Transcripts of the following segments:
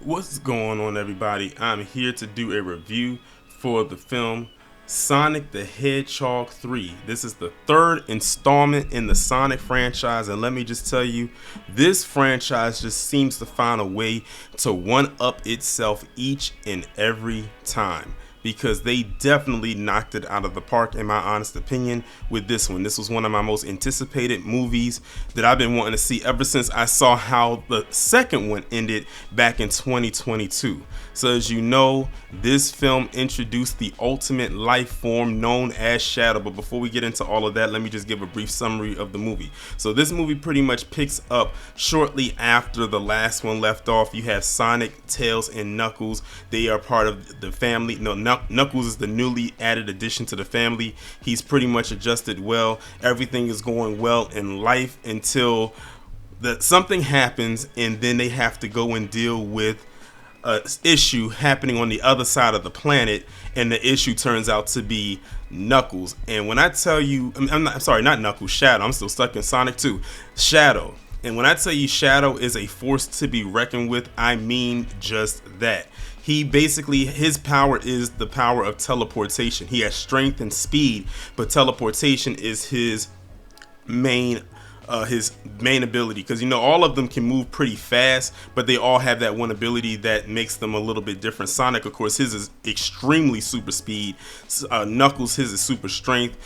What's going on, everybody? I'm here to do a review for the film Sonic the Hedgehog 3. This is the third installment in the Sonic franchise, and let me just tell you, this franchise just seems to find a way to one-up itself each and every time, because they definitely knocked it out of the park, in my honest opinion, with this one. This was one of my most anticipated movies that I've been wanting to see ever since I saw how the second one ended back in 2022. So as you know, this film introduced the ultimate life form known as Shadow. But before we get into all of that, let me just give a brief summary of the movie. So this movie pretty much picks up shortly after the last one left off. You have Sonic, Tails, and Knuckles. They are part of the family. No, Knuckles is the newly added addition to the family. He's pretty much adjusted well. Everything is going well in life until something happens, and then they have to go and deal with an issue happening on the other side of the planet, and the issue turns out to be Knuckles. And when I tell you, I'm sorry, not Knuckles, Shadow. I'm still stuck in Sonic 2. Shadow. And when I tell you Shadow is a force to be reckoned with, I mean just that. He basically, his power is the power of teleportation. He has strength and speed, but teleportation is his main ability, because all of them can move pretty fast, but they all have that one ability that makes them a little bit different. Sonic, of course, his is extremely super speed. Knuckles, his is super strength.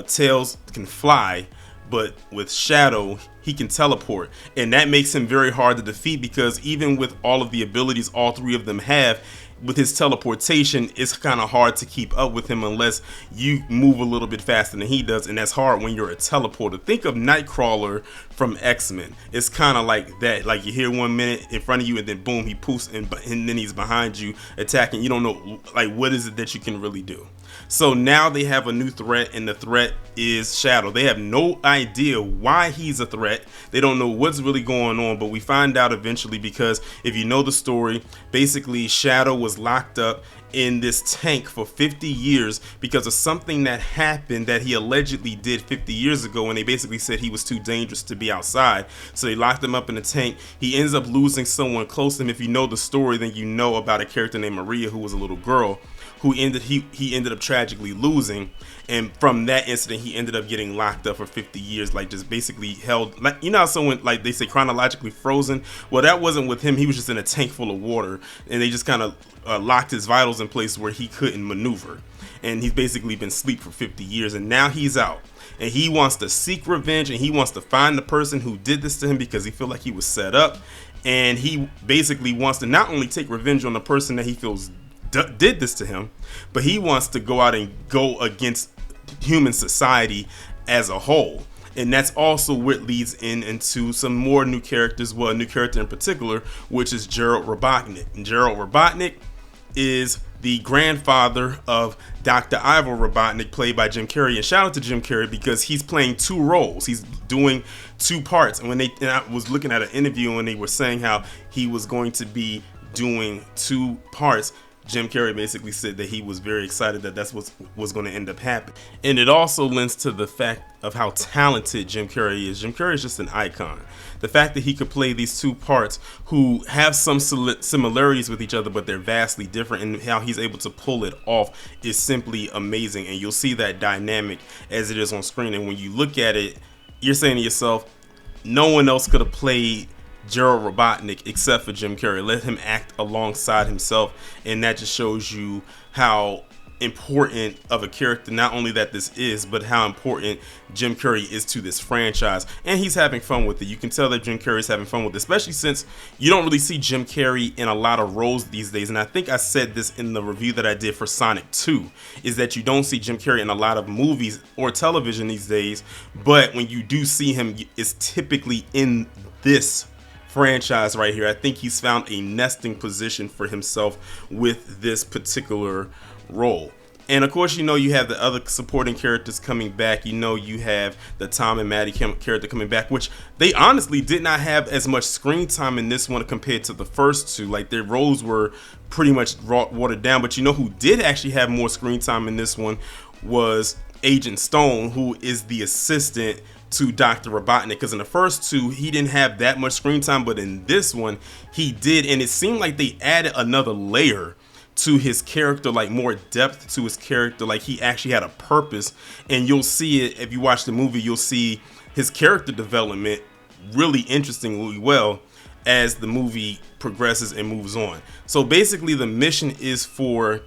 Tails can fly, but with Shadow, he can teleport, and that makes him very hard to defeat, because even with all of the abilities all three of them have, with his teleportation, it's kind of hard to keep up with him unless you move a little bit faster than he does, and that's hard when you're a teleporter. Think of Nightcrawler from X-Men. It's kind of like that. Like, you hear 1 minute in front of you, and then boom, he poofs, and then he's behind you attacking. You don't know, like, what is it that you can really do. So now they have a new threat, and the threat is Shadow. They have no idea why he's a threat. They don't know what's really going on, but we find out eventually, because if you know the story, basically Shadow was locked up in this tank for 50 years because of something that happened that he allegedly did 50 years ago, and they basically said he was too dangerous to be outside. So they locked him up in the tank. He ends up losing someone close to him. If you know the story, then you know about a character named Maria, who was a little girl who he ended up tragically losing, and from that incident he ended up getting locked up for 50 years, like just basically held, like, how someone, like they say, chronologically frozen. Well, that wasn't with him. He was just in a tank full of water, and they just kind of locked his vitals in place where he couldn't maneuver, and he's basically been asleep for 50 years, and now he's out, and he wants to seek revenge, and he wants to find the person who did this to him, because he feels like he was set up, and he basically wants to not only take revenge on the person that he feels did this to him, but he wants to go out and go against human society as a whole. And that's also what leads into some more new characters. Well, a new character in particular, which is Gerald Robotnik. And Gerald Robotnik is the grandfather of Dr. Ivor Robotnik, played by Jim Carrey. And shout out to Jim Carrey, because he's playing two roles. He's doing two parts. And I was looking at an interview, and they were saying how he was going to be doing two parts. Jim Carrey basically said that he was very excited that that's what was going to end up happening. And it also lends to the fact of how talented Jim Carrey is. Jim Carrey is just an icon. The fact that he could play these two parts who have some similarities with each other, but they're vastly different, and how he's able to pull it off is simply amazing. And you'll see that dynamic as it is on screen. And when you look at it, you're saying to yourself, no one else could have played Gerald Robotnik except for Jim Carrey. Let him act alongside himself, and that just shows you how important of a character not only that this is, but how important Jim Carrey is to this franchise. And he's having fun with it. You can tell that Jim Carrey is having fun with it, especially since you don't really see Jim Carrey in a lot of roles these days. And I think I said this in the review that I did for Sonic 2, is that you don't see Jim Carrey in a lot of movies or television these days, but when you do see him, it's typically in this franchise right here. I think he's found a nesting position for himself with this particular role. And of course, you have the other supporting characters coming back. You have the Tom and Maddie character coming back, which they honestly did not have as much screen time in this one compared to the first two. Like, their roles were pretty much watered down. But who did actually have more screen time in this one was Agent Stone, who is the assistant to Dr. Robotnik, because in the first two he didn't have that much screen time, but in this one he did, and it seemed like they added another layer to his character, like more depth to his character, like he actually had a purpose. And you'll see it if you watch the movie, you'll see his character development really interestingly well as the movie progresses and moves on. So basically the mission is for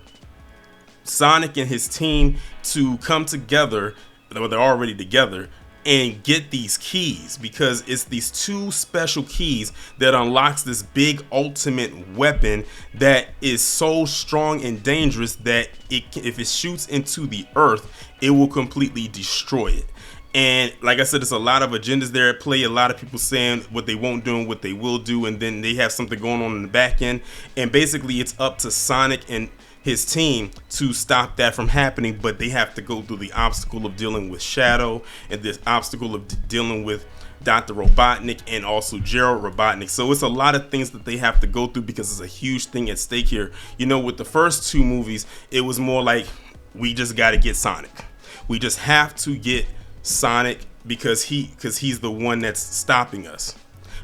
Sonic and his team to come together, or they're already together, and get these keys, because it's these two special keys that unlocks this big ultimate weapon that is so strong and dangerous that if it shoots into the earth, it will completely destroy it. And like I said, there's a lot of agendas there at play. A lot of people saying what they won't do and what they will do, and then they have something going on in the back end. And basically it's up to Sonic and his team to stop that from happening, but they have to go through the obstacle of dealing with Shadow and this obstacle of dealing with Dr. Robotnik and also Gerald Robotnik. So it's a lot of things that they have to go through because it's a huge thing at stake here. You know, with the first two movies, it was more like, we just got to get Sonic. We just have to get Sonic because he's the one that's stopping us.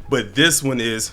But this one is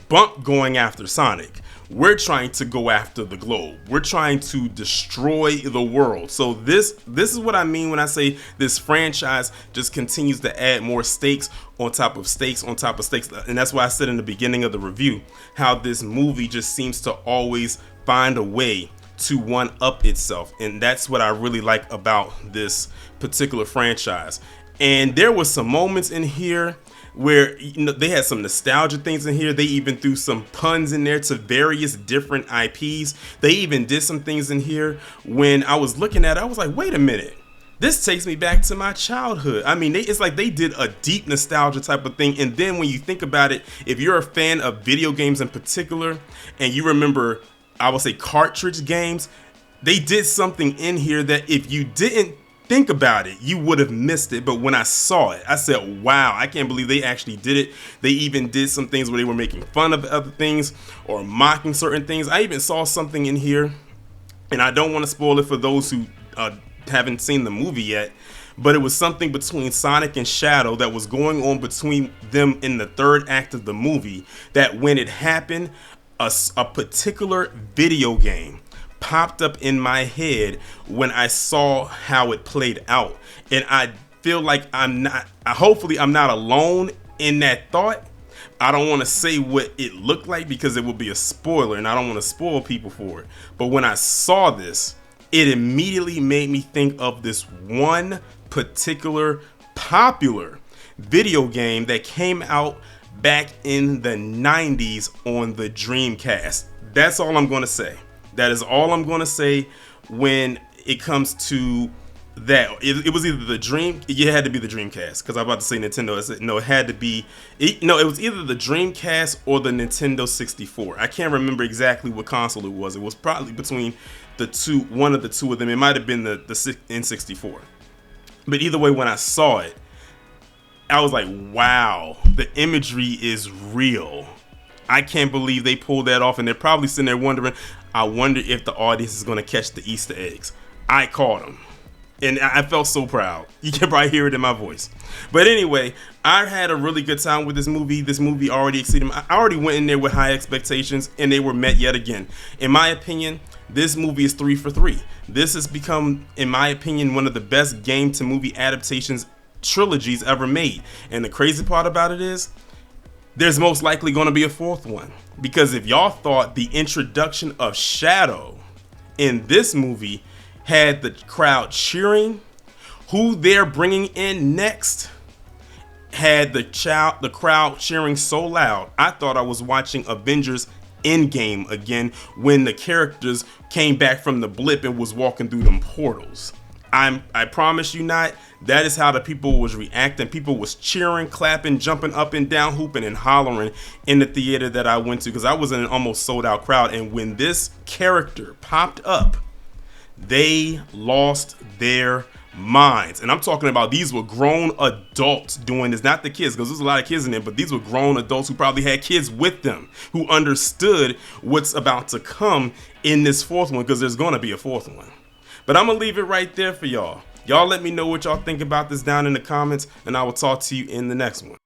Bump going after Sonic. We're trying to go after the globe. We're trying to destroy the world. So this is what I mean when I say this franchise just continues to add more stakes on top of stakes on top of stakes. And that's why I said in the beginning of the review how this movie just seems to always find a way to one up itself. And that's what I really like about this particular franchise. And there were some moments in here where, you know, they had some nostalgia things in here. They even threw some puns in there to various different IPs. They even did some things in here when I was looking at it, I was like, wait a minute, this takes me back to my childhood. I mean, it's like they did a deep nostalgia type of thing. And then when you think about it, if you're a fan of video games in particular, and you remember, I would say, cartridge games, they did something in here that if you didn't think about it, you would have missed it. But when I saw it, I said, wow, I can't believe they actually did it. They even did some things where they were making fun of other things or mocking certain things. I even saw something in here, and I don't want to spoil it for those who haven't seen the movie yet, but it was something between Sonic and Shadow that was going on between them in the third act of the movie, that when it happened, a particular video game popped up in my head when I saw how it played out. And I feel like hopefully I'm not alone in that thought. I don't want to say what it looked like because it will be a spoiler, and I don't want to spoil people for it. But when I saw this, it immediately made me think of this one particular popular video game that came out back in the 90s on the Dreamcast. That's all I'm going to say. That is all I'm going to say when it comes to that. It was either it had to be the Dreamcast, because I'm about to say Nintendo. I said, no, it had to be, it was either the Dreamcast or the Nintendo 64. I can't remember exactly what console it was. It was probably between the two, one of the two of them. It might have been the N64. But either way, when I saw it, I was like, wow, the imagery is real. I can't believe they pulled that off, and they're probably sitting there wondering, I wonder if the audience is going to catch the Easter eggs. I caught them, and I felt so proud. You can probably hear it in my voice. But anyway, I had a really good time with this movie. This movie already exceeded I already went in there with high expectations, and they were met yet again. In my opinion, this movie is 3 for 3. This has become, in my opinion, one of the best game to movie adaptations trilogies ever made. And the crazy part about it is, there's most likely going to be a fourth one. Because if y'all thought the introduction of Shadow in this movie had the crowd cheering, who they're bringing in next had the crowd cheering so loud, I thought I was watching Avengers Endgame again when the characters came back from the blip and was walking through them portals. I promise you not. That is how the people was reacting. People was cheering, clapping, jumping up and down, hooping and hollering in the theater that I went to, because I was in an almost sold out crowd. And when this character popped up, they lost their minds. And I'm talking about, these were grown adults doing this, not the kids, because there's a lot of kids in there, but these were grown adults who probably had kids with them, who understood what's about to come in this fourth one, because there's going to be a fourth one. But I'm going to leave it right there for y'all. Y'all let me know what y'all think about this down in the comments, and I will talk to you in the next one.